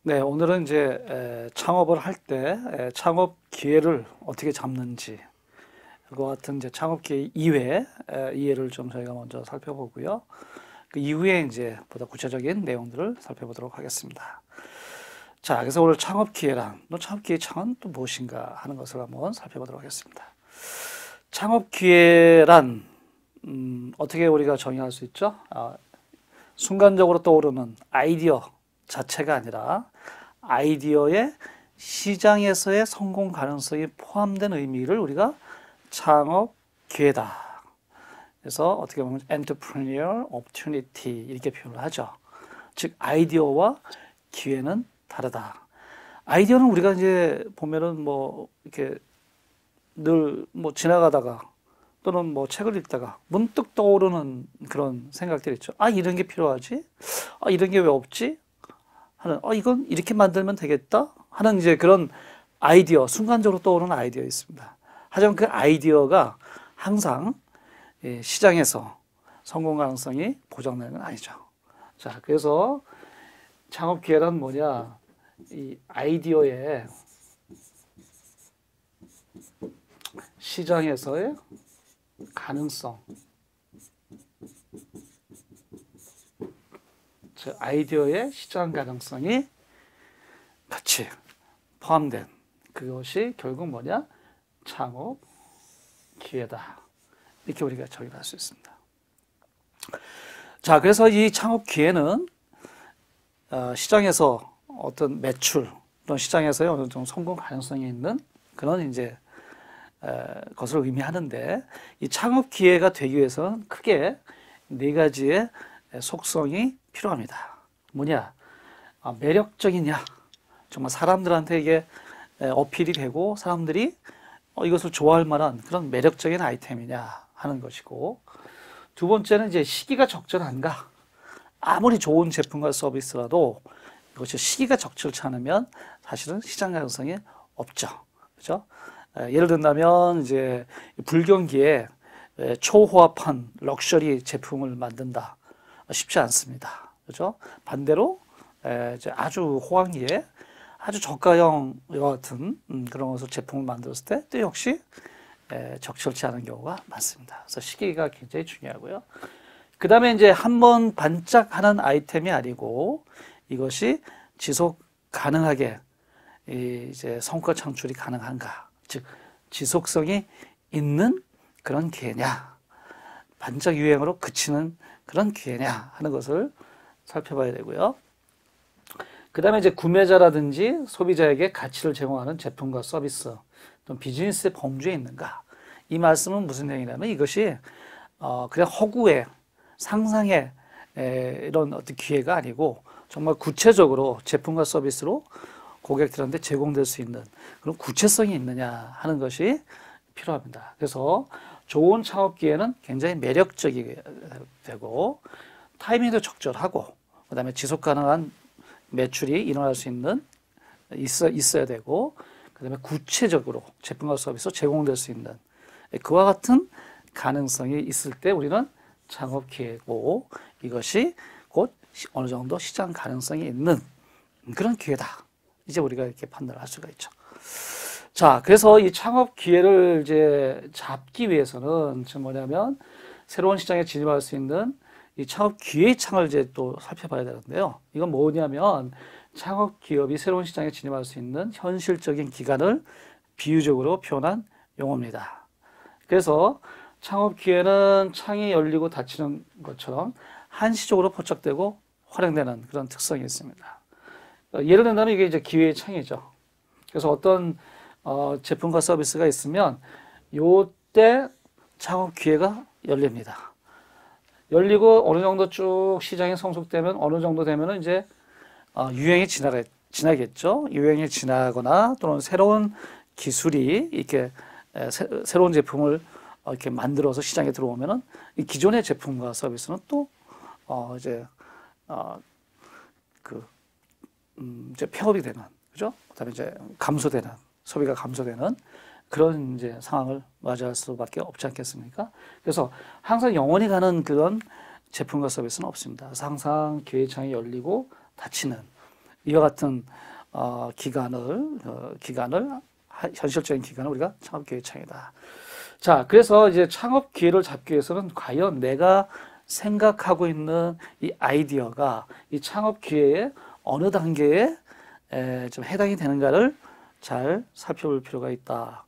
네, 오늘은 이제 창업을 할 때 창업 기회를 어떻게 잡는지 그와 같은 이제 창업 기회 이외의 이해를 좀 저희가 먼저 살펴보고요. 그 이후에 이제 보다 구체적인 내용들을 살펴보도록 하겠습니다. 자, 그래서 오늘 창업 기회란, 창업 기회 창은 또 무엇인가 하는 것을 한번 살펴보도록 하겠습니다. 창업 기회란 어떻게 우리가 정의할 수 있죠? 순간적으로 떠오르는 아이디어 자체가 아니라 아이디어의 시장에서의 성공 가능성이 포함된 의미를 우리가 창업 기회다. 그래서 어떻게 보면 entrepreneur opportunity 이렇게 표현을 하죠. 즉 아이디어와 기회는 다르다. 아이디어는 우리가 이제 보면은 뭐 이렇게 늘 뭐 지나가다가 또는 뭐 책을 읽다가 문득 떠오르는 그런 생각들이 있죠. 아, 이런 게 필요하지? 아, 이런 게 왜 없지? 하는, 이건 이렇게 만들면 되겠다? 하는 이제 그런 아이디어, 순간적으로 떠오르는 아이디어 있습니다. 하지만 그 아이디어가 항상 시장에서 성공 가능성이 보장되는 건 아니죠. 자, 그래서 창업 기회란 뭐냐? 이 아이디어의 시장에서의 가능성, 즉 아이디어의 시장 가능성이 같이 포함된 그것이 결국 뭐냐? 창업 기회다. 이렇게 우리가 정의할 수 있습니다. 자, 그래서 이 창업 기회는 시장에서 어떤 매출 또는 시장에서의 어느 정도 성공 가능성이 있는 그런 이제 것을 의미하는데, 이 창업 기회가 되기 위해서는 크게 네 가지의 속성이 필요합니다. 뭐냐? 매력적이냐? 정말 사람들한테 이게 어필이 되고 사람들이 이것을 좋아할 만한 그런 매력적인 아이템이냐 하는 것이고, 두 번째는 이제 시기가 적절한가? 아무리 좋은 제품과 서비스라도 이것이 시기가 적절치 않으면 사실은 시장 가능성이 없죠. 그죠? 예를 든다면 이제 불경기에 초호화판 럭셔리 제품을 만든다. 쉽지 않습니다. 그죠? 반대로 이제 아주 호황기에 아주 저가형 같은 그런 것을 제품을 만들었을 때 또 역시 적절치 않은 경우가 많습니다. 그래서 시기가 굉장히 중요하고요. 그 다음에 이제 한번 반짝하는 아이템이 아니고 이것이 지속 가능하게 이제 성과 창출이 가능한가, 즉 지속성이 있는 그런 기회냐, 반짝 유행으로 그치는 그런 기회냐 하는 것을 살펴봐야 되고요. 그 다음에 이제 구매자라든지 소비자에게 가치를 제공하는 제품과 서비스 또는 비즈니스의 범주에 있는가. 이 말씀은 무슨 얘기냐면 이것이 그냥 허구의 상상의 이런 어떤 기회가 아니고 정말 구체적으로 제품과 서비스로 고객들한테 제공될 수 있는 그런 구체성이 있느냐 하는 것이 필요합니다. 그래서 좋은 창업 기회는 굉장히 매력적이게 되고 타이밍도 적절하고 그다음에 지속 가능한 매출이 일어날 수 있는 있어야 되고 그다음에 구체적으로 제품과 서비스로 제공될 수 있는 그와 같은 가능성이 있을 때 우리는 창업 기회고 이것이 곧 어느 정도 시장 가능성이 있는 그런 기회다. 이제 우리가 이렇게 판단을 할 수가 있죠. 자, 그래서 이 창업 기회를 이제 잡기 위해서는 지금 뭐냐면 새로운 시장에 진입할 수 있는 이 창업 기회의 창을 이제 또 살펴봐야 되는데요. 이건 뭐냐면 창업 기업이 새로운 시장에 진입할 수 있는 현실적인 기간을 비유적으로 표현한 용어입니다. 그래서 창업 기회는 창이 열리고 닫히는 것처럼 한시적으로 포착되고 활용되는 그런 특성이 있습니다. 예를 든다면 이게 이제 기회의 창이죠. 그래서 어떤 제품과 서비스가 있으면 요때 창업 기회가 열립니다. 열리고 어느 정도 쭉 시장이 성숙되면 어느 정도 되면은 이제 유행이 지나겠죠. 유행이 지나거나 또는 새로운 기술이 이렇게 새로운 제품을 이렇게 만들어서 시장에 들어오면은 이 기존의 제품과 서비스는 또 이제 이제 폐업이 되는, 그죠? 그다음에 이제 감소되는, 소비가 감소되는 그런 이제 상황을 맞이할 수밖에 없지 않겠습니까? 그래서 항상 영원히 가는 그런 제품과 서비스는 없습니다. 그래서 항상 기회창이 열리고 닫히는 이와 같은 기간을 현실적인 기간을 우리가 창업기회창이다. 자, 그래서 이제 창업 기회를 잡기 위해서는 과연 내가 생각하고 있는 이 아이디어가 이 창업 기회의 어느 단계에 좀 해당이 되는가를 잘 살펴볼 필요가 있다.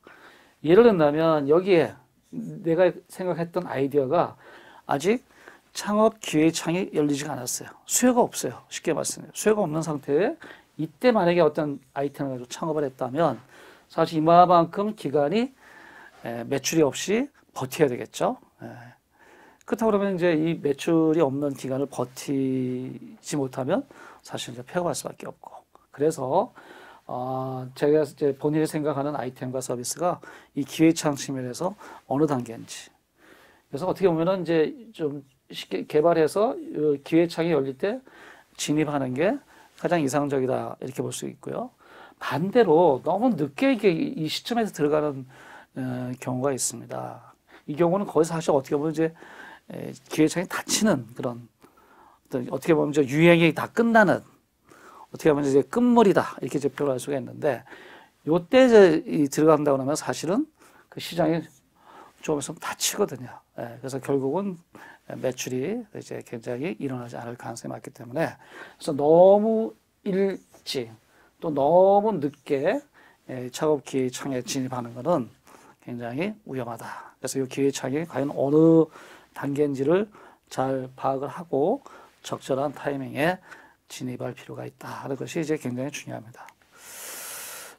예를 든다면 여기에 내가 생각했던 아이디어가 아직 창업 기회 창이 열리지가 않았어요. 수요가 없어요. 쉽게 말씀해요. 수요가 없는 상태에 이때 만약에 어떤 아이템을 가지고 창업을 했다면 사실 이만큼 기간이 매출이 없이 버텨야 되겠죠. 그렇다고 그러면 이제 이 매출이 없는 기간을 버티지 못하면 사실 이제 폐업할 수밖에 없고. 그래서 제가 이제 본인이 생각하는 아이템과 서비스가 이 기회창 측면에서 어느 단계인지. 그래서 어떻게 보면은 이제 좀 쉽게 개발해서 기회창이 열릴 때 진입하는 게 가장 이상적이다 이렇게 볼 수 있고요. 반대로 너무 늦게 이 시점에서 들어가는 경우가 있습니다. 이 경우는 거기서 사실 어떻게 보면 이제 기회창이 닫히는 그런 어떻게 보면 이제 유행이 다 끝나는 어떻게 보면 이제 끝물이다 이렇게 이제 표현할 수가 있는데 요때 이제 들어간다고 하면 사실은 그 시장이 좀 있으면 닫히거든요. 그래서 결국은 매출이 이제 굉장히 일어나지 않을 가능성이 많기 때문에 그래서 너무 일찍 또 너무 늦게 창업 기회창에 진입하는 것은 굉장히 위험하다. 그래서 이 기회창이 과연 어느 단계인지를 잘 파악을 하고 적절한 타이밍에 진입할 필요가 있다 하는 것이 이제 굉장히 중요합니다.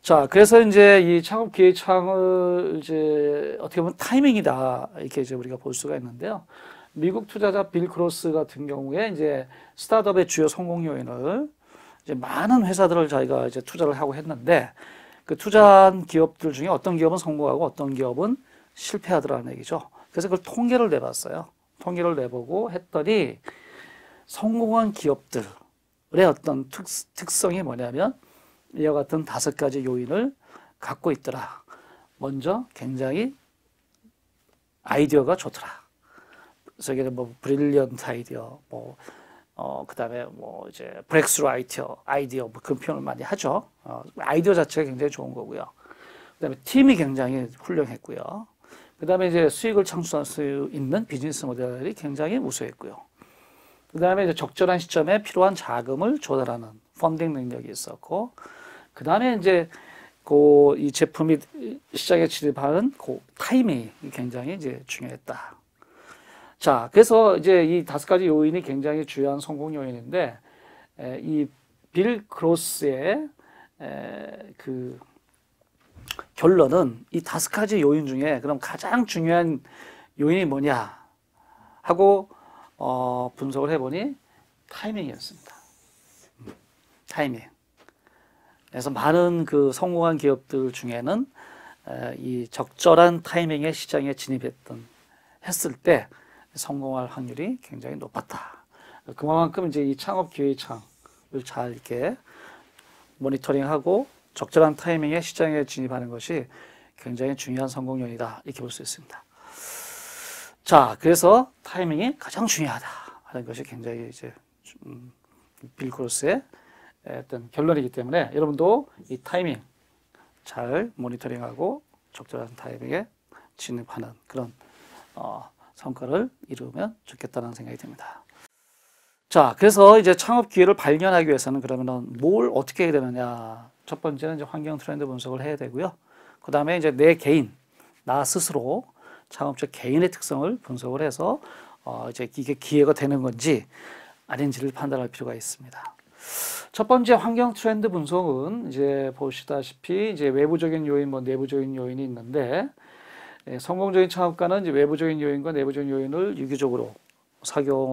자, 그래서 이제 이 창업 기회창을 이제 어떻게 보면 타이밍이다 이렇게 이제 우리가 볼 수가 있는데요. 미국 투자자 빌 크로스 같은 경우에 이제 스타트업의 주요 성공 요인을 이제 많은 회사들을 자기가 이제 투자를 하고 했는데 그 투자한 기업들 중에 어떤 기업은 성공하고 어떤 기업은 실패하더라는 얘기죠. 그래서 그걸 통계를 내봤어요. 통계를 내보고 했더니 성공한 기업들의 어떤 특성이 뭐냐면 이와 같은 5가지 요인을 갖고 있더라. 먼저 굉장히 아이디어가 좋더라. 그래서 이게 뭐 브릴리언트 아이디어, 그다음에 뭐 이제 브렉스루 아이디어 뭐 그런 표현을 많이 하죠. 아이디어 자체가 굉장히 좋은 거고요. 그다음에 팀이 굉장히 훌륭했고요. 그다음에 이제 수익을 창출할 수 있는 비즈니스 모델이 굉장히 우수했고요. 그다음에 이제 적절한 시점에 필요한 자금을 조달하는 펀딩 능력이 있었고, 그다음에 이제 이 제품이 시장에 진입하는 그 타이밍이 굉장히 이제 중요했다. 자, 그래서 이제 이 5가지 요인이 굉장히 중요한 성공 요인인데, 이 빌 크로스의 그 결론은 이 5가지 요인 중에 그럼 가장 중요한 요인이 뭐냐 하고 분석을 해보니 타이밍이었습니다. 타이밍. 그래서 많은 그 성공한 기업들 중에는 이 적절한 타이밍에 시장에 했을 때 성공할 확률이 굉장히 높았다. 그만큼 이제 이 창업 기회창을 잘 이렇게 모니터링하고 적절한 타이밍에 시장에 진입하는 것이 굉장히 중요한 성공 요인이다. 이렇게 볼 수 있습니다. 자, 그래서 타이밍이 가장 중요하다 하는 것이 굉장히 이제 빌 크로스의 어떤 결론이기 때문에 여러분도 이 타이밍 잘 모니터링하고 적절한 타이밍에 진입하는 그런 성과를 이루면 좋겠다는 생각이 듭니다. 자, 그래서 이제 창업 기회를 발견하기 위해서는 그러면은 뭘 어떻게 해야 되느냐? 첫 번째는 이제 환경 트렌드 분석을 해야 되고요. 그 다음에 이제 나 스스로 창업자 개인의 특성을 분석을 해서 이제 이게 기회가 되는 건지 아닌지를 판단할 필요가 있습니다. 첫 번째 환경 트렌드 분석은 이제 보시다시피 이제 외부적인 요인, 내부적인 요인이 있는데 성공적인 창업가는 이제 외부적인 요인과 내부적인 요인을 유기적으로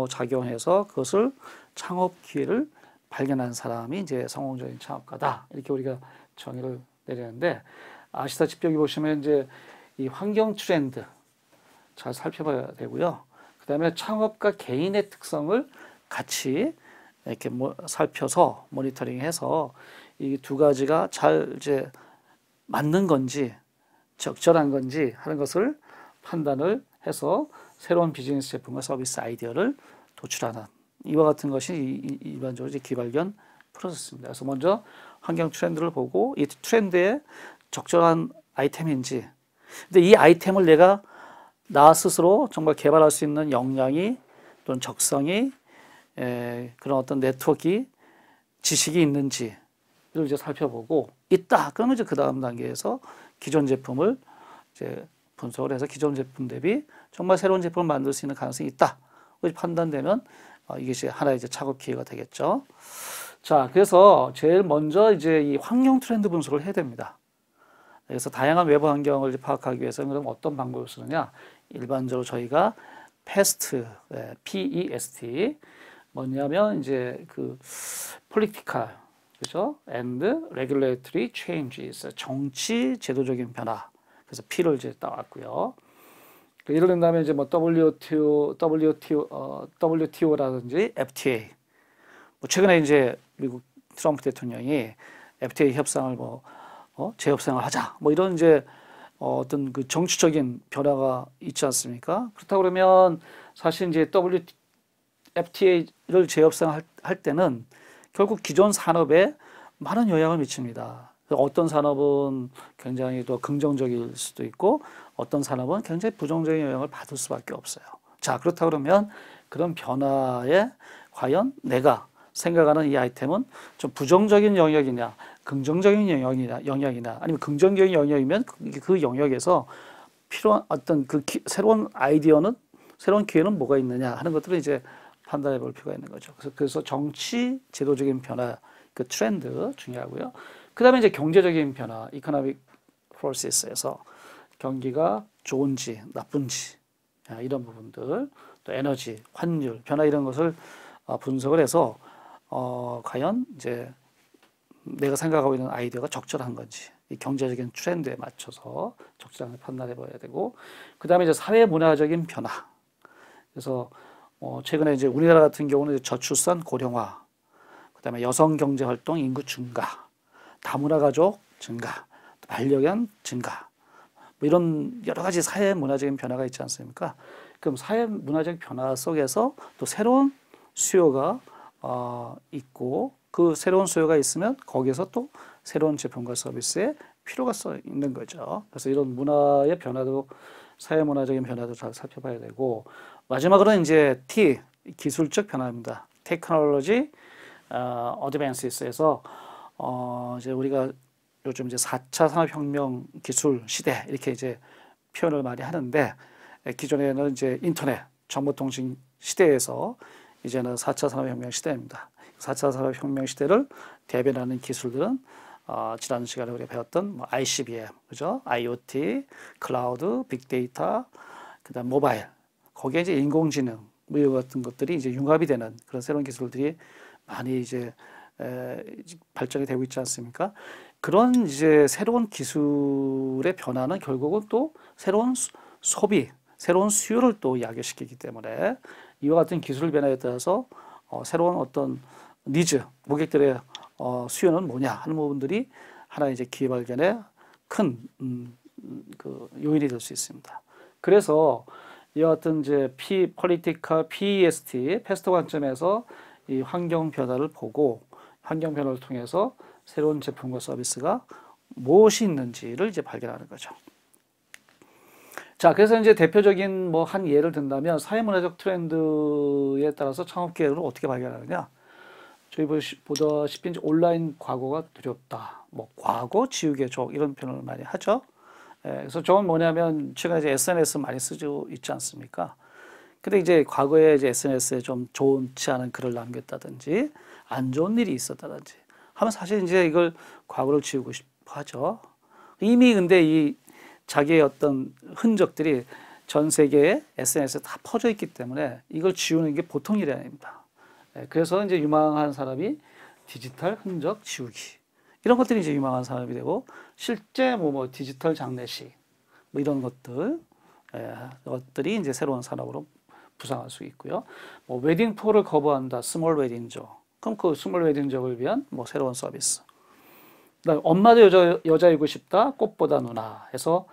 작용해서 그것을 창업 기회를 발견한 사람이 이제 성공적인 창업가다. 이렇게 우리가 정의를 내리는데 아시다시피 여기 보시면 이제 이 환경 트렌드 잘 살펴봐야 되고요. 그다음에 창업가 개인의 특성을 같이 이렇게 살펴서 모니터링해서 이 2가지가 잘 이제 맞는 건지 적절한 건지 하는 것을 판단을 해서 새로운 비즈니스 제품과 서비스 아이디어를 도출하는 이와 같은 것이 일반적으로 이제 기발견 프로세스입니다. 그래서 먼저 환경 트렌드를 보고 이 트렌드에 적절한 아이템인지, 근데 이 아이템을 내가 나 스스로 정말 개발할 수 있는 역량이 또는 적성이 그런 어떤 네트워크 지식이 있는지를 이제 살펴보고 있다. 그러면 이제 그 다음 단계에서 기존 제품을 이제 분석을 해서 기존 제품 대비 정말 새로운 제품을 만들 수 있는 가능성이 있다. 판단되면 이것이 하나의 이제 작업 기회가 되겠죠. 자, 그래서 제일 먼저 이제 이 환경 트렌드 분석을 해야 됩니다. 그래서 다양한 외부 환경을 파악하기 위해서는 그럼 어떤 방법을 쓰느냐? 일반적으로 저희가 PEST, PEST 뭐냐면 이제 그 political, 그죠? and regulatory changes, 정치 제도적인 변화. 그래서 P를 이제 따왔고요. 예를 든다면 이제 뭐 WTO라든지 FTA. 뭐 최근에 이제 미국 트럼프 대통령이 FTA 협상을 재협상을 하자. 뭐 이런 이제 어떤 그 정치적인 변화가 있지 않습니까? 그렇다고 그러면 사실 이제 FTA를 재협상할 때는 결국 기존 산업에 많은 영향을 미칩니다. 어떤 산업은 굉장히 더 긍정적일 수도 있고 어떤 산업은 굉장히 부정적인 영향을 받을 수밖에 없어요. 자, 그렇다고 그러면 그런 변화에 과연 내가 생각하는 이 아이템은 좀 부정적인 영역이냐, 긍정적인 영역이냐, 아니면 긍정적인 영역이면 그 영역에서 필요한 어떤 새로운 아이디어는, 새로운 기회는 뭐가 있느냐 하는 것들을 이제 판단해 볼 필요가 있는 거죠. 그래서 정치, 제도적인 변화, 그 트렌드 중요하고요. 그 다음에 이제 경제적인 변화, economic process에서 경기가 좋은지, 나쁜지, 이런 부분들, 또 에너지, 환율, 변화 이런 것을 분석을 해서 과연 이제 내가 생각하고 있는 아이디어가 적절한 건지, 이 경제적인 트렌드에 맞춰서 적절하게 판단해 봐야 되고, 그 다음에 이제 사회 문화적인 변화. 그래서 최근에 이제 우리나라 같은 경우는 저출산 고령화, 그 다음에 여성 경제 활동 인구 증가, 다문화 가족 증가, 반려견 증가, 뭐 이런 여러 가지 사회 문화적인 변화가 있지 않습니까? 그럼 사회 문화적 변화 속에서 또 새로운 수요가 있고, 그 새로운 수요가 있으면 거기에서 또 새로운 제품과 서비스의 필요가 있는 거죠. 그래서 이런 문화의 변화도, 사회 문화적인 변화도 잘 살펴봐야 되고, 마지막으로는 이제 T, 기술적 변화입니다. 테크놀로지 어드밴스에서 이제 우리가 요즘 이제 4차 산업혁명 기술 시대 이렇게 이제 표현을 많이 하는데, 기존에는 이제 인터넷, 정보통신 시대에서 이제는 4차 산업혁명 시대입니다. 4차 산업혁명 시대를 대변하는 기술들은 지난 시간에 우리가 배웠던 뭐 ICBM, 그죠? IoT, 클라우드, 빅데이터, 그다음 모바일, 거기에 이제 인공지능, 뭐 이와 같은 것들이 이제 융합이 되는 그런 새로운 기술들이 많이 이제 발전이 되고 있지 않습니까? 그런 이제 새로운 기술의 변화는 결국은 또 새로운 소비, 새로운 수요를 또 야기시키기 때문에 이와 같은 기술 변화에 따라서 새로운 어떤 니즈, 고객들의 수요는 뭐냐 하는 부분들이 하나의 이제 기회 발견에 큰 그 요인이 될 수 있습니다. 그래서 이와 같은 이제 political PEST, 패스트 관점에서 이 환경 변화를 보고 환경 변화를 통해서 새로운 제품과 서비스가 무엇이 있는지를 이제 발견하는 거죠. 자, 그래서 이제 대표적인 뭐 한 예를 든다면 사회문화적 트렌드에 따라서 창업 기회를 어떻게 발견하느냐? 저희 보다시피 이제 온라인 과거가 두렵다. 뭐 과거 지우개 족 이런 표현을 많이 하죠. 그래서 저건 뭐냐면 최근에 이제 SNS 많이 쓰고 있지 않습니까? 근데 이제 과거에 이제 SNS에 좀 좋지 않은 글을 남겼다든지 안 좋은 일이 있었다든지 하면 사실 이제 이걸 과거를 지우고 싶어 하죠. 이미 근데 이 자기의 어떤 흔적들이 전 세계에 SNS에 다 퍼져 있기 때문에 이걸 지우는 게 보통 일이 아닙니다. 그래서 이제 유망한 사람이 디지털 흔적 지우기. 이런 것들이 이제 유망한 사람이 되고, 실제 뭐 디지털 장례식, 뭐 이런 것들이 이제 새로운 산업으로 부상할 수 있고요. 뭐 웨딩포를 거부한다, 스몰 웨딩족. 그럼 그 스몰 웨딩족을 위한 뭐 새로운 서비스. 그다음에 엄마도 여자이고 싶다, 꽃보다 누나 해서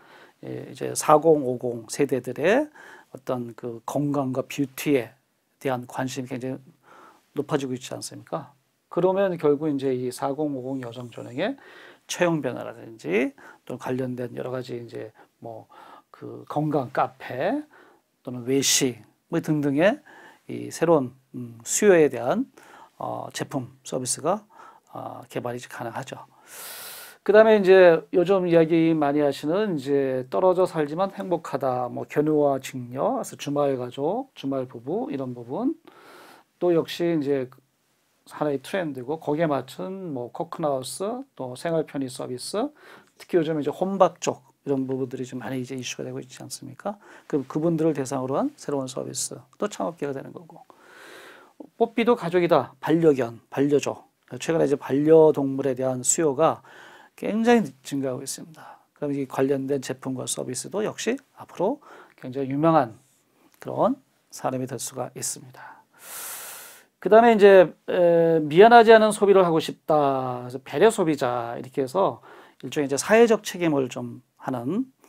이제 4050 세대들의 어떤 그 건강과 뷰티에 대한 관심이 굉장히 높아지고 있지 않습니까? 그러면 결국 이제 이 4050 여성 전형의 체형 변화라든지 또 관련된 여러 가지 이제 뭐 그 건강 카페 또는 외식 뭐 등등의 이 새로운 수요에 대한 제품 서비스가 개발이 가능하죠. 그 다음에 이제 요즘 이야기 많이 하시는 이제 떨어져 살지만 행복하다, 뭐 견우와 직녀, 그래서 주말 가족, 주말 부부 이런 부분 또 역시 이제 하나의 트렌드고 거기에 맞춘 뭐 코큰하우스 또 생활 편의 서비스 특히 요즘 이제 혼밥 쪽 이런 부분들이 좀 많이 이제 이슈가 되고 있지 않습니까? 그분들을 대상으로 한 새로운 서비스 또 창업기회가 되는 거고 뽀삐도 가족이다 반려견 반려조 최근에 이제 반려동물에 대한 수요가 굉장히 증가하고 있습니다. 그럼 이 관련된 제품과 서비스도 역시 앞으로 굉장히 유명한 그런 산업이 될 수가 있습니다. 그 다음에 이제 미안하지 않은 소비를 하고 싶다. 그래서 배려 소비자 이렇게 해서 일종의 이제 사회적 책임을 좀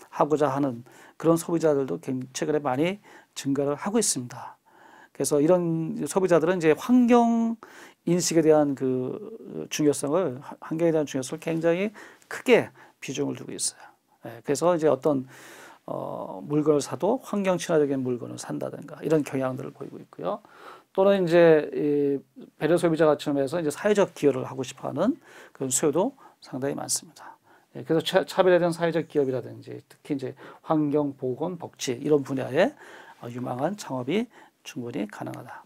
하고자 하는 그런 소비자들도 최근에 많이 증가를 하고 있습니다. 그래서 이런 소비자들은 이제 환경 인식에 대한 그 중요성을 환경에 대한 중요성을 굉장히 크게 비중을 두고 있어요. 그래서 이제 어떤 물건을 사도 환경 친화적인 물건을 산다든가 이런 경향들을 보이고 있고요. 또는 이제 이 배려 소비자 가치점에서 이제 사회적 기여를 하고 싶어하는 그런 수요도 상당히 많습니다. 그래서 차별에 대한 사회적 기업이라든지 특히 이제 환경, 보건, 복지 이런 분야에 유망한 창업이 충분히 가능하다.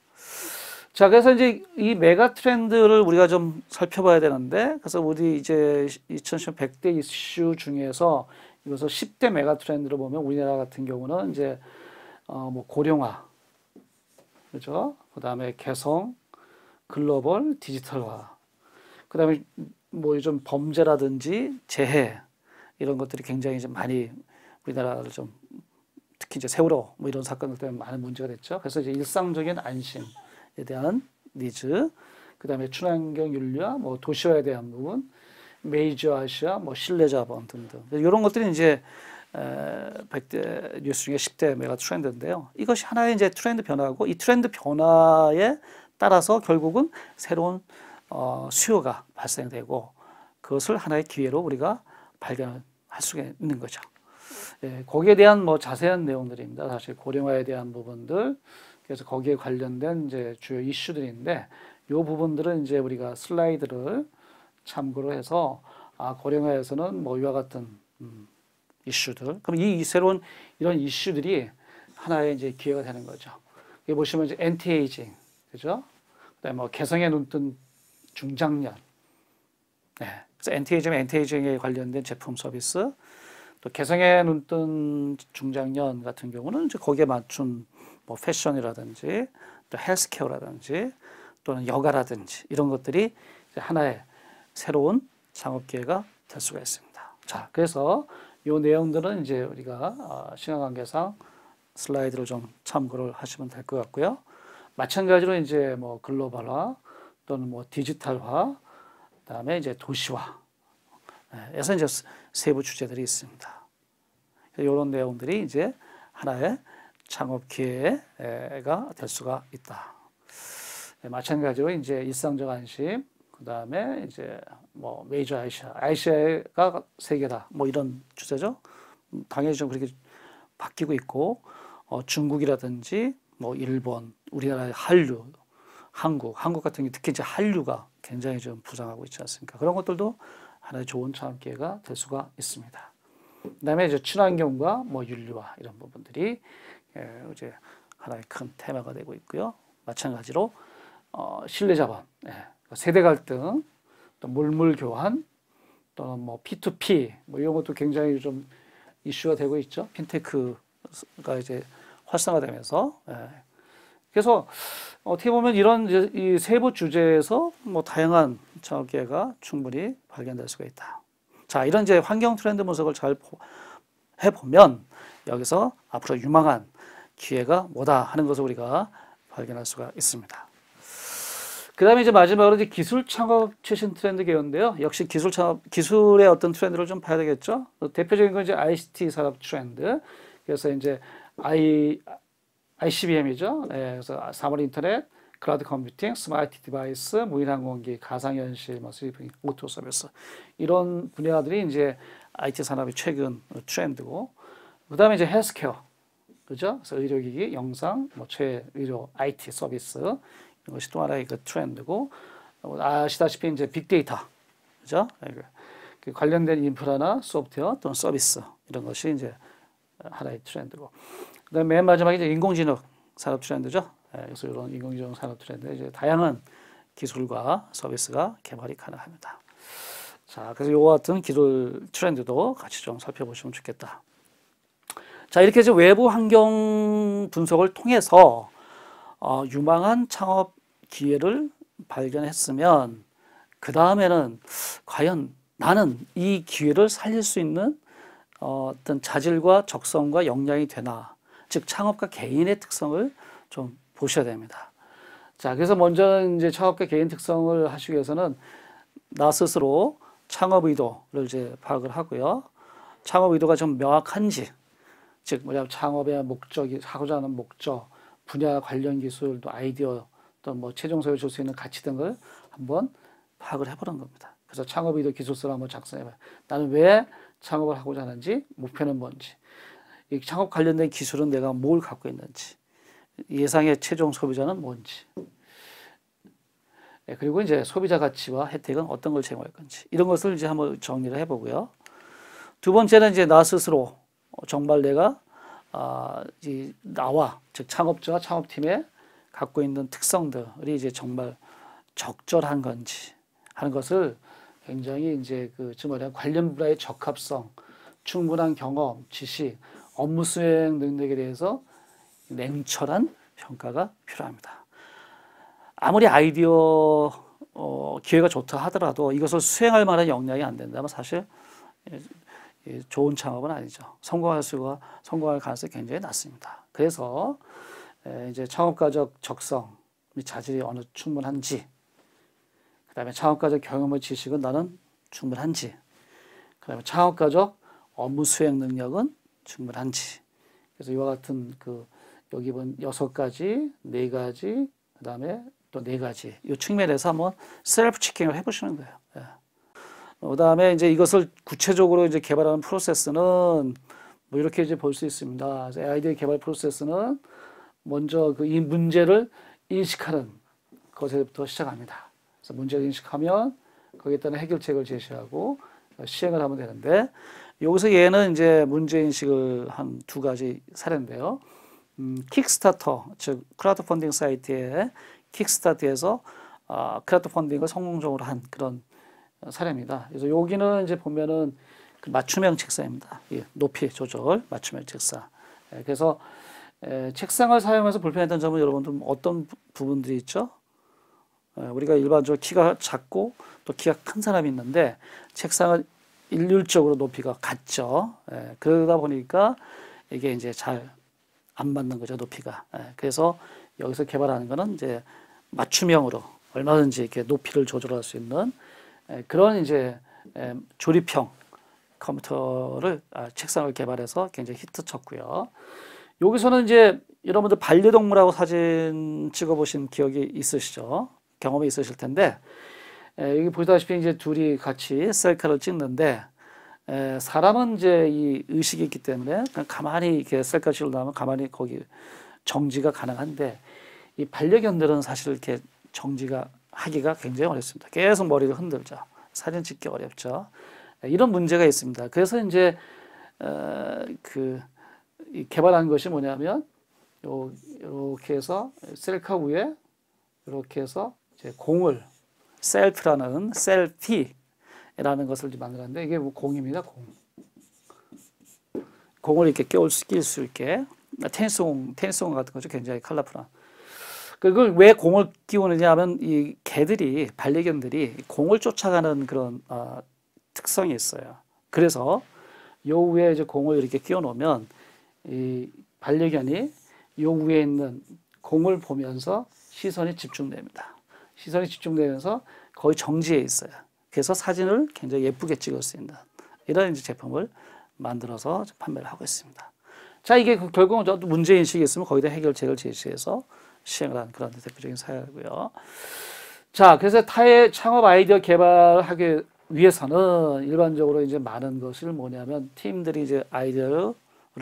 자, 그래서 이제 이 메가 트렌드를 우리가 좀 살펴봐야 되는데, 그래서 우리 이제 2010 100대 이슈 중에서 이것을 10대 메가 트렌드로 보면 우리나라 같은 경우는 이제 뭐 고령화, 그죠? 그 다음에 개성, 글로벌, 디지털화, 그 다음에 뭐 요즘 범죄라든지 재해 이런 것들이 굉장히 좀 많이 우리나라를 좀 특히 이제 세월호 뭐 이런 사건들 때문에 많은 문제가 됐죠. 그래서 이제 일상적인 안심에 대한 니즈, 그 다음에 친환경 윤리와 뭐 도시화에 대한 부분, 메이저 아시아, 뭐 실내 자본 등등 이런 것들이 이제 100대 뉴스 중에 10대 메가 트렌드인데요. 이것이 하나의 이제 트렌드 변화고 이 트렌드 변화에 따라서 결국은 새로운 수요가 발생되고 그것을 하나의 기회로 우리가 발견할 수가 있는 거죠. 거기에 대한 뭐 자세한 내용들입니다. 사실 고령화에 대한 부분들, 그래서 거기에 관련된 이제 주요 이슈들인데 이 부분들은 이제 우리가 슬라이드를 참고로 해서 고령화에서는 뭐 이와 같은 이슈들, 그럼 이 새로운 이런 이슈들이 하나의 이제 기회가 되는 거죠. 여기 보시면 이제 엔티에이징, 그죠? 그다음에 뭐 개성에 눈뜬 중장년, 그래서 엔티에이징에 관련된 제품 서비스, 또 개성에 눈뜬 중장년 같은 경우는 이제 거기에 맞춘 뭐 패션이라든지 또 헬스케어라든지 또는 여가라든지 이런 것들이 이제 하나의 새로운 창업 기회가 될 수가 있습니다. 자, 그래서 이 내용들은 이제 우리가 시간 관계상 슬라이드를 좀 참고를 하시면 될 것 같고요. 마찬가지로 이제 뭐 글로벌화 또는 뭐 디지털화, 그다음에 이제 도시화에서 이제 세부 주제들이 있습니다. 이런 내용들이 이제 하나의 창업 기회가 될 수가 있다. 마찬가지로 이제 일상적 안심, 그다음에 이제 뭐 메이저 아시아가 세계다. 뭐 이런 주제죠. 당연히 좀 그렇게 바뀌고 있고 중국이라든지 뭐 일본, 우리나라의 한류, 한국 같은 게 특히 이제 한류가 굉장히 좀 부상하고 있지 않습니까? 그런 것들도 하나의 좋은 창업 기회가 될 수가 있습니다. 그다음에 이제 친환경과 뭐 윤리화 이런 부분들이 이제 하나의 큰 테마가 되고 있고요. 마찬가지로 신뢰 자본, 세대 갈등, 또 물물 교환, 또는 뭐 P2P 뭐 이런 것도 굉장히 좀 이슈가 되고 있죠. 핀테크가 이제 활성화되면서 그래서 어떻게 보면 이런 이 세부 주제에서 뭐 다양한 창업 기회가 충분히 발견될 수가 있다. 자, 이런 이제 환경 트렌드 분석을 잘 해보면 여기서 앞으로 유망한 기회가 뭐다 하는 것을 우리가 발견할 수가 있습니다. 그 다음에 이제 마지막으로 이제 기술 창업 최신 트렌드 개요인데요. 역시 기술의 어떤 트렌드를 좀 봐야 되겠죠. 대표적인 건 이제 ICT 산업 트렌드. 그래서 이제 ICBM이죠. 그래서 사물 인터넷, 클라우드 컴퓨팅, 스마트 디바이스, 무인항공기, 가상현실, 스리핑, 오토 서비스 이런 분야들이 이제 IT 산업의 최근 트렌드고, 그다음에 이제 헬스케어, 그죠? 그래서 의료기기, 영상, 최의료 IT 서비스 이런 것이 또 하나의 그 트렌드고, 아시다시피 이제 빅데이터, 그죠? 그 관련된 인프라나 소프트웨어 또는 서비스 이런 것이 이제 하나의 트렌드고, 그다음에 맨 마지막에 이제 인공지능 산업 트렌드죠. 그래서 이런 인공지능 산업 트렌드 이제 다양한 기술과 서비스가 개발이 가능합니다. 자, 그래서 이와 같은 기술 트렌드도 같이 좀 살펴보시면 좋겠다. 자, 이렇게 이제 외부 환경 분석을 통해서 유망한 창업 기회를 발견했으면 그 다음에는 과연 나는 이 기회를 살릴 수 있는 어떤 자질과 적성과 역량이 되나, 즉 창업가 개인의 특성을 좀 보셔야 됩니다. 자, 그래서 먼저 이제 창업가 개인 특성을 하시기 위해서는 나 스스로 창업 의도를 이제 파악을 하고요. 창업 의도가 좀 명확한지, 즉 뭐냐면 창업의 목적이, 하고자 하는 목적, 분야 관련 기술, 또 아이디어, 또 최종 소유 줄 수 있는 가치 등을 한번 파악을 해보는 겁니다. 그래서 창업 의도 기술서를 한번 작성해봐요. 나는 왜 창업을 하고자 하는지, 목표는 뭔지, 이 창업 관련된 기술은 내가 뭘 갖고 있는지, 예상의 최종 소비자는 뭔지, 그리고 이제 소비자 가치와 혜택은 어떤 걸 제공할 건지, 이런 것을 이제 한번 정리를 해보고요. 두 번째는 이제 나 스스로 정말 내가 나와, 즉 창업자와 창업팀에 갖고 있는 특성들이 이제 정말 적절한 건지 하는 것을 굉장히 이제 관련 분야의 적합성, 충분한 경험, 지식, 업무 수행 능력에 대해서 냉철한 평가가 필요합니다. 아무리 아이디어 기회가 좋다 하더라도 이것을 수행할 만한 역량이 안 된다면 사실 좋은 창업은 아니죠. 성공할 가능성이 굉장히 낮습니다. 그래서 이제 창업가적 적성 및 자질이 충분한지, 그다음에 창업가적 경험과 지식은 나는 충분한지, 그다음에 창업가적 업무 수행 능력은 충분한지. 그래서 이와 같은 여기 본 6가지, 4가지, 그다음에 또 4가지 이 측면에서 한번 셀프 체킹을 해보시는 거예요. 그다음에 이제 이것을 구체적으로 이제 개발하는 프로세스는 이렇게 이제 볼 수 있습니다. 아이디어 개발 프로세스는 먼저 이 문제를 인식하는 것에부터 시작합니다. 그래서 문제를 인식하면 거기에 따른 해결책을 제시하고 시행을 하면 되는데, 여기서 얘는 이제 문제 인식을 한 2가지 사례인데요. 킥스타터, 즉 크라우드 펀딩 사이트에 킥스타트에서 크라우드 펀딩을 성공적으로 한 그런 사례입니다. 그래서 여기는 이제 보면은 맞춤형 책상입니다. 높이 조절 맞춤형 책상. 그래서 책상을 사용해서 불편했던 점은 여러분들 어떤 부분들이 있죠? 우리가 일반적으로 키가 작고 또 키가 큰 사람이 있는데 책상은 일률적으로 높이가 같죠. 그러다 보니까 이게 이제 잘 안 맞는 거죠, 높이가. 그래서 여기서 개발하는 거는 이제 맞춤형으로 얼마든지 이렇게 높이를 조절할 수 있는 그런 이제 조립형 컴퓨터를 책상을 개발해서 굉장히 히트 쳤고요. 여기서는 이제 여러분들 반려동물하고 사진 찍어보신 기억이 있으시죠? 경험이 있으실 텐데, 여기 보시다시피 이제 둘이 같이 셀카를 찍는데, 사람은 이제 이 의식이 있기 때문에 그냥 가만히 이렇게 셀카 찍으려면 가만히 거기 정지가 가능한데, 이 반려견들은 사실 이렇게 정지가 하기가 굉장히 어렵습니다. 계속 머리를 흔들죠. 사진 찍기 어렵죠. 이런 문제가 있습니다. 그래서 이제 개발한 것이 뭐냐면 이렇게 해서 셀카 위에 이렇게 해서 이제 공을 셀피라는 것을 만들었는데, 이게 공입니다. 공을 이렇게 끼울 수 있게 테니스공 같은 거죠. 굉장히 컬러풀한. 그걸 왜 공을 끼우느냐 하면 이 개들이, 반려견들이 공을 쫓아가는 그런 특성이 있어요. 그래서 요 위에 이제 공을 이렇게 끼워 놓으면 이 반려견이 요 위에 있는 공을 보면서 시선이 집중됩니다. 시선이 집중되면서 거의 정지해 있어요. 그래서 사진을 굉장히 예쁘게 찍을 수 있는 이런 이제 제품을 만들어서 판매를 하고 있습니다. 자, 이게 결국은 문제인식이 있으면 거기다 해결책을 제시해서 시행을 한 그런 대표적인 사례고요. 자, 그래서 타의 창업 아이디어 개발하기 위해서는 일반적으로 이제 많은 것을 뭐냐면 팀들이 이제 아이디어를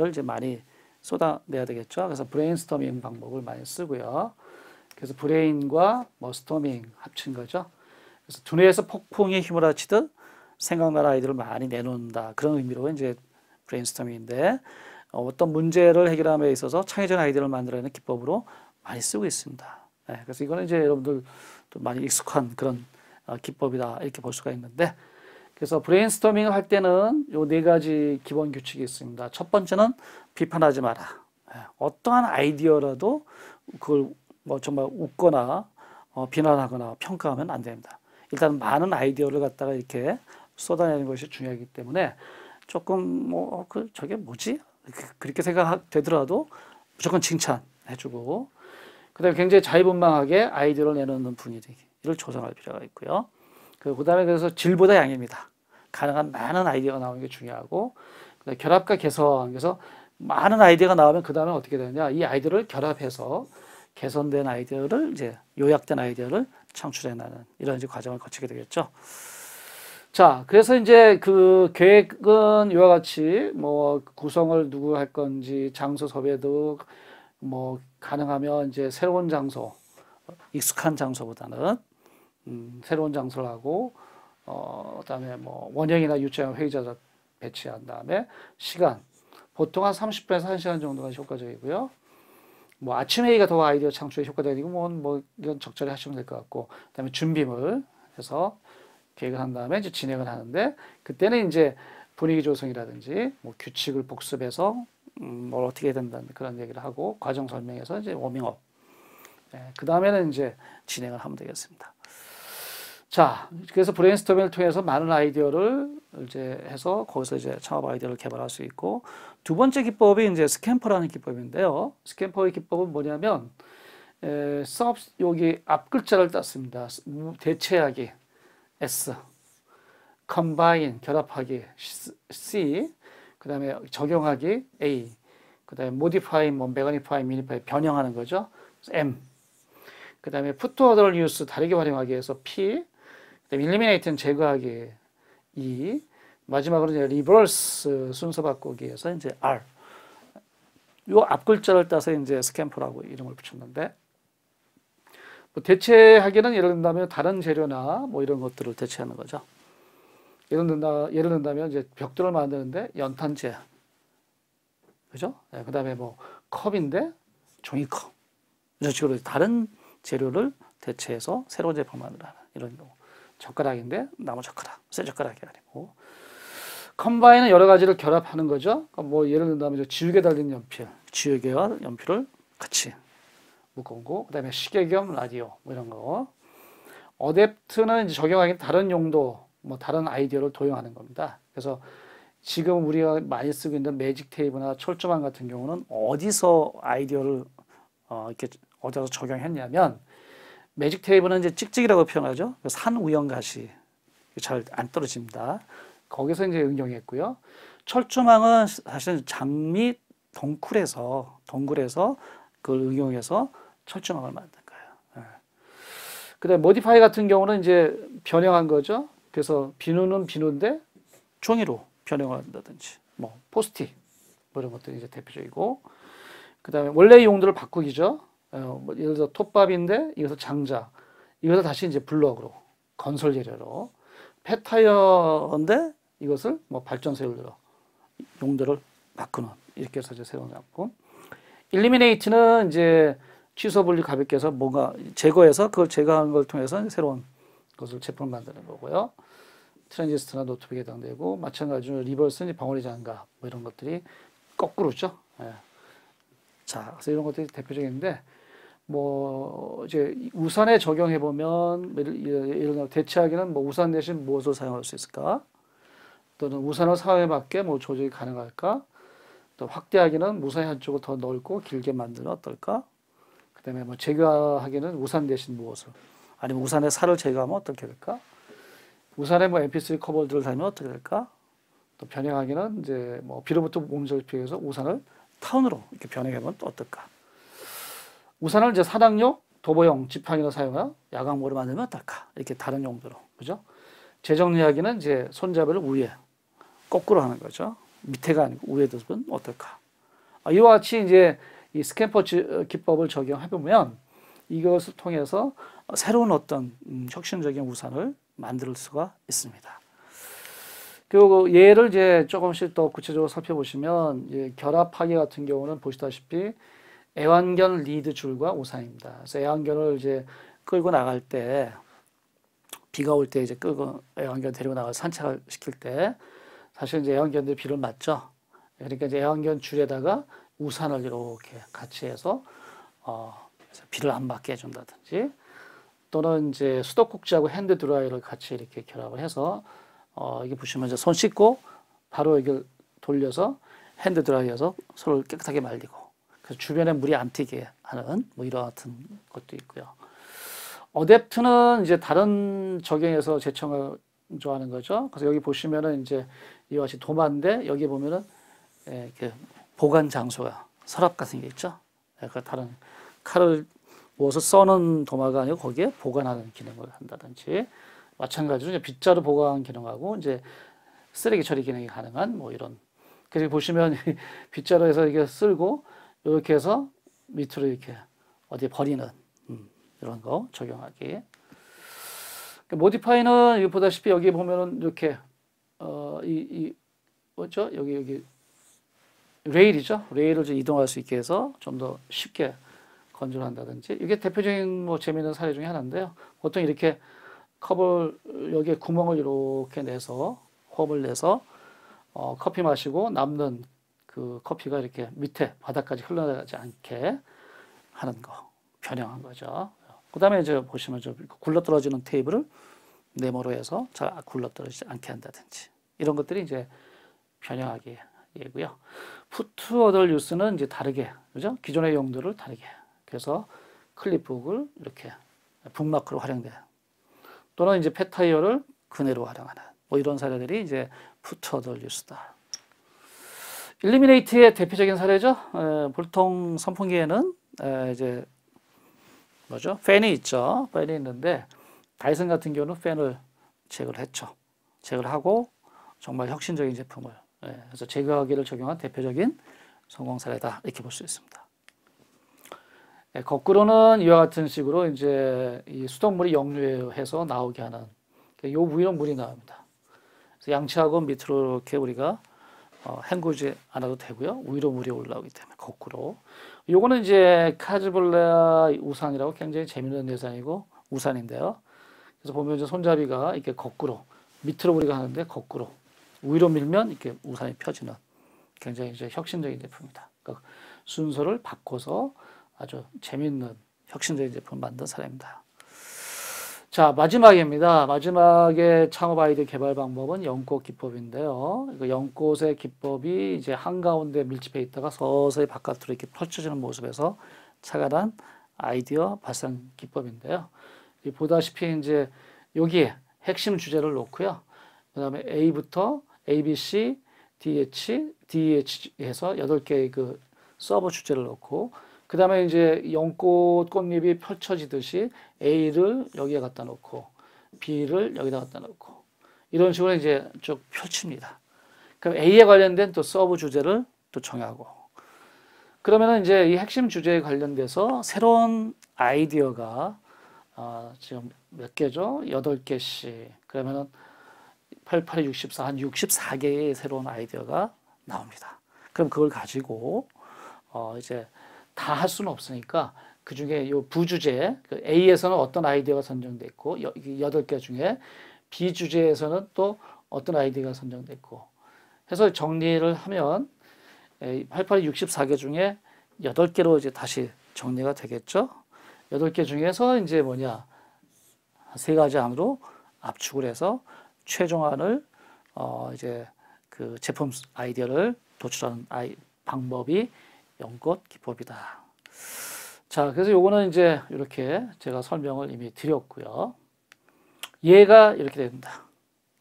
이제 많이 쏟아내야 되겠죠. 그래서 브레인스토밍 방법을 많이 쓰고요. 그래서 브레인과 뭐 스토밍 합친 거죠. 그래서 두뇌에서 폭풍이 휘몰아치듯 생각나는 아이디어를 많이 내놓는다. 그런 의미로 이제 브레인스토밍인데 어떤 문제를 해결함에 있어서 창의적인 아이디어를 만들어내는 기법으로 많이 쓰고 있습니다. 네, 그래서 이거는 이제 여러분들 또 많이 익숙한 그런 기법이다 이렇게 볼 수가 있는데 그래서 브레인스토밍을 할 때는 요 네 가지 기본 규칙이 있습니다. 첫 번째는 비판하지 마라. 네, 어떠한 아이디어라도 그걸 뭐 정말 웃거나 비난하거나 평가하면 안 됩니다. 일단 많은 아이디어를 갖다가 이렇게 쏟아내는 것이 중요하기 때문에 조금 저게 뭐지? 그렇게 생각되더라도 무조건 칭찬해주고 그다음에 굉장히 자유분방하게 아이디어를 내놓는 분위기를 조성할 필요가 있고요. 그다음에 그래서 질보다 양입니다. 가능한 많은 아이디어가 나오는 게 중요하고 그다음에 결합과 개선. 그래서 많은 아이디어가 나오면 그 다음에 어떻게 되느냐? 이 아이디어를 결합해서 개선된 아이디어를 이제 요약된 아이디어를 창출해내는 이런 이제 과정을 거치게 되겠죠. 자, 그래서 이제 그 계획은 이와 같이 뭐 구성을 누구 할 건지 장소 섭외도 뭐 가능하면 이제 새로운 장소, 익숙한 장소보다는 새로운 장소를 하고 그다음에 뭐 원형이나 유치원 회의자를 배치한 다음에 시간 보통 한 30분에서 1시간 정도가 효과적이고요. 뭐 아침 회의가 더 아이디어 창출에 효과적이고 뭐 이건 적절히 하시면 될 것 같고 그다음에 준비물 해서 계획을 한 다음에 이제 진행을 하는데 그때는 이제 분위기 조성이라든지 뭐 규칙을 복습해서 뭘 어떻게 해야 된다는 그런 얘기를 하고 과정 설명해서 이제 워밍업. 그 다음에는 이제 진행을 하면 되겠습니다. 자, 그래서 브레인스토밍을 통해서 많은 아이디어를 이제 해서 거기서 이제 창업 아이디어를 개발할 수 있고 두 번째 기법이 이제 스캠퍼라는 기법인데요. 스캠퍼의 기법은 뭐냐면 여기 앞 글자를 땄습니다. 대체하기 S, combine 결합하기 C, 그 다음에 적용하기 A, 그 다음에 modify, 뭐 magnify, minify 변형하는 거죠. M, 그 다음에 put other use 다르게 활용하기 위해서 P, 그 다음에 eliminate는 제거하기 E, 마지막으로 이제 reverse 순서 바꾸기 위해서 이제 R. 요 앞 글자를 따서 이제 스캠퍼라고 이름을 붙였는데. 뭐 대체하기는 예를 든다면 다른 재료나 뭐 이런 것들을 대체하는 거죠. 예를 든다면 이제 벽돌을 만드는데 연탄재, 그죠? 네, 그다음에 뭐 컵인데 종이컵 이런 식으로 다른 재료를 대체해서 새로운 제품을 만들어는 이런 경우. 젓가락인데 나무 젓가락, 쇠 젓가락이 아니고. 컴바인은 여러 가지를 결합하는 거죠. 뭐 예를 든다면 지우개 달린 연필, 지우개와 연필을 같이 묶어놓고 그다음에 시계 겸 라디오 뭐 이런 거. 어댑트는 이제 적용하기 다른 용도, 뭐 다른 아이디어를 도용하는 겁니다. 그래서 지금 우리가 많이 쓰고 있는 매직 테이프나 철조망 같은 경우는 어디서 아이디어를 이렇게 어디서 적용했냐면 매직 테이프는 이제 찍찍이라고 표현하죠. 산 우연가시 잘 안 떨어집니다. 거기서 이제 응용했고요. 철조망은 사실 장미 동굴에서 그걸 응용해서 철조망을 만든 거예요. 그다음에 모디파이 같은 경우는 이제 변형한 거죠. 그래서 비누는 비누인데 종이로 변형을 한다든지, 뭐 포스트잇 뭐 이런 것들이 이제 대표적이고, 그다음에 원래 용도를 바꾸기죠. 뭐 예를 들어 톱밥인데 이것을 장작, 이것을 다시 이제 블럭으로 건설 재료로, 폐타이어인데 이것을 뭐 발전소 용도를 바꾸는, 이렇게 해서 이제 새로운 작품. 일리미네이트는 이제 취소 분리 가볍게 해서 뭔가 제거해서 그걸 제거하는 걸 통해서 새로운 것을 제품을 만드는 거고요. 트랜지스터나 노트북에 해당되고, 마찬가지로 리버스는 벙어리 장갑 뭐 이런 것들이 거꾸로죠. 예. 자, 그래서 이런 것들이 대표적인데, 뭐 이제 우산에 적용해 보면 예를 들어 대체하기는 뭐 우산 대신 무엇을 사용할 수 있을까? 또는 우산을 상황에 맞게 뭐 조절이 가능할까? 또 확대하기는 우산의 한쪽을 더 넓고 길게 만들면 어떨까? 그다음에 뭐 제거하기는 우산 대신 무엇을, 아니면 우산의 살을 제거하면 어떻게 될까? 우산에 뭐 MP3 커버들을 달면 어떻게 될까? 또 변형하기는 이제 뭐 비로부터 몸을 피해서 우산을 타운으로 이렇게 변형하면 또 어떨까? 우산을 이제 사당용, 도보용, 지팡이로 사용하여 야광모를 만들면 어떨까? 이렇게 다른 용도로. 그죠? 재정리하기는 이제 손잡이를 위에 거꾸로 하는 거죠. 밑에가 아니고 위에 두면 어떨까? 이와 같이 이제 이 스캠퍼 기법을 적용해보면 이것을 통해서 새로운 어떤 혁신적인 우산을 만들 수가 있습니다. 그리고 예를 이제 조금씩 더 구체적으로 살펴보시면 이제 결합하기 같은 경우는 보시다시피 애완견 리드 줄과 우산입니다. 그래서 애완견을 이제 끌고 나갈 때 비가 올 때 이제 끌고 애완견 데리고 나가 산책을 시킬 때 사실 이제 애완견들이 비를 맞죠. 그러니까 이제 애완견 줄에다가 우산을 이렇게 같이 해서 비를 안 맞게 해준다든지 또는 이제 수도꼭지하고 핸드 드라이어를 같이 이렇게 결합을 해서 이게 보시면 이제 손 씻고 바로 이걸 돌려서 핸드 드라이어에서 손을 깨끗하게 말리고 그래서 주변에 물이 안 튀게 하는 뭐 이런 같은 것도 있고요. 어댑트는 이제 다른 적용에서 제청을 좋아하는 거죠. 그래서 여기 보시면은 이제 이와 같이 도마인데 여기 보면은 이렇게 보관 장소가 서랍 같은 게 있죠. 그 다른 칼을 모아서 써는 도마가 아니고 거기에 보관하는 기능을 한다든지 마찬가지로 이제 빗자루 보관 기능하고 이제 쓰레기 처리 기능이 가능한 뭐 이런. 그래서 보시면 빗자루에서 이렇게 쓸고 이렇게 해서 밑으로 이렇게 어디 버리는 이런 거 적용하기. 모디파이는 여기 보다시피 여기 보면은 이렇게 뭐죠? 여기 레일이죠. 레일을 좀 이동할 수 있게 해서 좀 더 쉽게 건조한다든지. 이게 대표적인 뭐 재미있는 사례 중에 하나인데요. 보통 이렇게 컵을 여기에 구멍을 이렇게 내서 홉을 내서 커피 마시고 남는 그 커피가 이렇게 밑에 바닥까지 흘러나가지 않게 하는 거 변형한 거죠. 그 다음에 이제 보시면 좀 굴러떨어지는 테이블을 네모로 해서 잘 굴러떨어지지 않게 한다든지 이런 것들이 이제 변형하기 예고요. 푸트 어덜 유스는 이제 다르게 그죠? 기존의 용도를 다르게 그래서 클립북을 이렇게 북마크로 활용돼 또는 이제 펫타이어를 그네로 활용하는 뭐 이런 사례들이 이제 푸트 어덜 유스다. 일리미네이트의 대표적인 사례죠. 보통 선풍기에는 이제 뭐죠? 팬이 있죠. 팬이 있는데 다이슨 같은 경우는 팬을 제거를 했죠. 제거를 하고 정말 혁신적인 제품을 그래서 제거하기를 적용한 대표적인 성공 사례다 이렇게 볼 수 있습니다. 거꾸로는 이와 같은 식으로 이제 이 수돗물이 역류해서 나오게 하는 요 위로 물이 나옵니다. 그래서 양치하고 밑으로 이렇게 우리가 헹구지 않아도 되고요. 위로 물이 올라오기 때문에 거꾸로. 요거는 이제 카즈블레아 우산이라고 굉장히 재미있는 예산이고 우산인데요. 그래서 보면 이제 손잡이가 이렇게 거꾸로 밑으로 우리가 하는데 거꾸로 위로 밀면 이렇게 우산이 펴지는 굉장히 이제 혁신적인 제품입니다. 그러니까 순서를 바꿔서 아주 재미있는 혁신적인 제품을 만든 사례입니다. 자, 마지막입니다. 마지막에 창업 아이디어 개발 방법은 연꽃 기법인데요. 그 연꽃의 기법이 이제 한가운데 밀집해 있다가 서서히 바깥으로 이렇게 펼쳐지는 모습에서 착안한 아이디어 발상 기법인데요. 보다시피 이제 여기에 핵심 주제를 놓고요. 그 다음에 A부터 A, B, C, DH, DH 해서 8개의 그 서브 주제를 놓고 그 다음에 이제 연꽃 꽃잎이 펼쳐지듯이 A를 여기에 갖다 놓고 B를 여기다 갖다 놓고 이런 식으로 이제 쭉 펼칩니다. 그럼 A에 관련된 또 서브 주제를 또 정하고 그러면은 이제 이 핵심 주제에 관련돼서 새로운 아이디어가 지금 몇 개죠? 8개씩. 그러면은 88, 64, 한 64개의 새로운 아이디어가 나옵니다. 그럼 그걸 가지고 이제 다 할 수는 없으니까 그 중에 요 부주제, 그 A에서는 어떤 아이디어가 선정됐고, 8개 중에 B 주제에서는 또 어떤 아이디어가 선정됐고, 해서 정리를 하면 88이 64개 중에 8개로 이제 다시 정리가 되겠죠. 8개 중에서 이제 뭐냐, 3가지 안으로 압축을 해서 최종안을 이제 그 제품 아이디어를 도출하는 방법이 연꽃 기법이다. 자, 그래서 요거는 이제 이렇게 제가 설명을 이미 드렸고요. 얘가 이렇게 됩니다.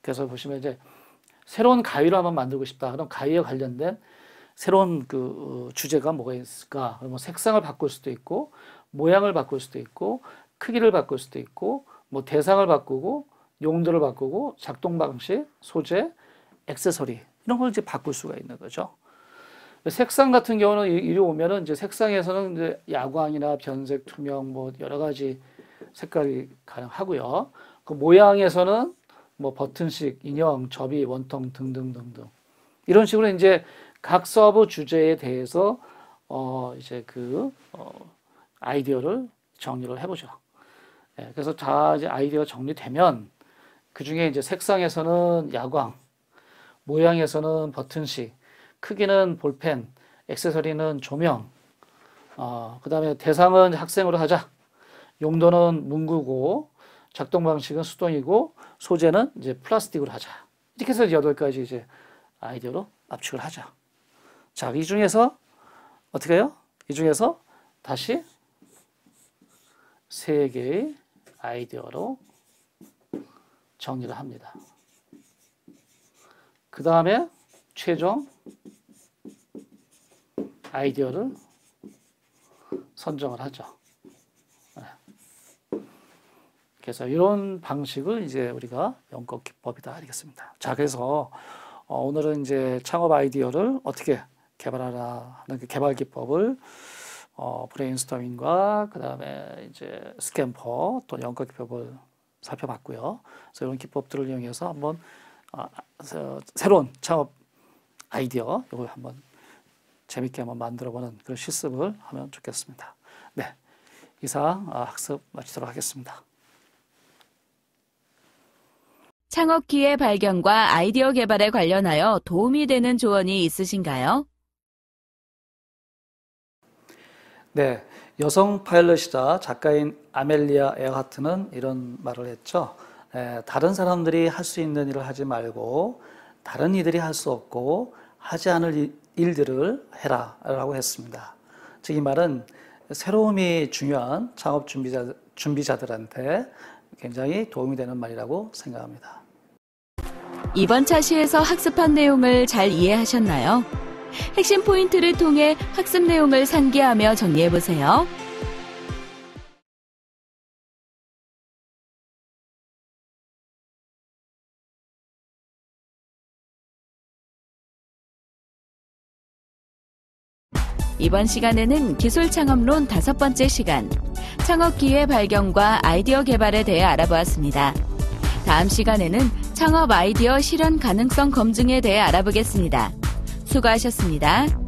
그래서 보시면 이제 새로운 가위를 한번 만들고 싶다. 그럼 가위에 관련된 새로운 그 주제가 뭐가 있을까? 그러면 색상을 바꿀 수도 있고, 모양을 바꿀 수도 있고 크기를 바꿀 수도 있고 뭐 대상을 바꾸고 용도를 바꾸고 작동 방식, 소재, 액세서리 이런 걸 이제 바꿀 수가 있는 거죠. 색상 같은 경우는 이리 오면은 이제 색상에서는 이제 야광이나 변색, 투명 뭐 여러 가지 색깔이 가능하고요. 그 모양에서는 뭐 버튼식, 인형, 접이, 원통 등등등등 이런 식으로 이제 각 서브 주제에 대해서 이제 아이디어를 정리를 해보죠. 예, 그래서 다 이제 아이디어가 정리되면 그 중에 이제 색상에서는 야광, 모양에서는 버튼식, 크기는 볼펜, 액세서리는 조명, 그 다음에 대상은 학생으로 하자. 용도는 문구고, 작동 방식은 수동이고, 소재는 이제 플라스틱으로 하자. 이렇게 해서 8가지 이제 아이디어로 압축을 하자. 자, 이 중에서 어떻게 해요? 이 중에서 다시 3개의 아이디어로 정리를 합니다. 그 다음에 최종 아이디어를 선정을 하죠. 그래서 이런 방식을 이제 우리가 연극 기법이다 하겠습니다. 자, 그래서 오늘은 이제 창업 아이디어를 어떻게 개발하라 하는 그 개발 기법을 브레인스토밍과 그 다음에 이제 스캠퍼 또 연극 기법을 살펴봤고요. 그래서 이런 기법들을 이용해서 한번 새로운 창업 아이디어 이걸 한번 재밌게 한번 만들어보는 그런 실습을 하면 좋겠습니다. 네, 이상 학습 마치도록 하겠습니다. 창업 기회 발견과 아이디어 개발에 관련하여 도움이 되는 조언이 있으신가요? 네, 여성 파일럿이자 작가인 아멜리아 에어하트는 이런 말을 했죠. 다른 사람들이 할 수 있는 일을 하지 말고 다른 이들이 할 수 없고 하지 않을 일들을 해라 라고 했습니다. 즉 이 말은 새로움이 중요한 창업 준비자들한테 굉장히 도움이 되는 말이라고 생각합니다. 이번 차시에서 학습한 내용을 잘 이해하셨나요? 핵심 포인트를 통해 학습 내용을 상기하며 정리해보세요. 이번 시간에는 기술창업론 5번째 시간, 창업 기회 발견과 아이디어 개발에 대해 알아보았습니다. 다음 시간에는 창업 아이디어 실현 가능성 검증에 대해 알아보겠습니다. 수고하셨습니다.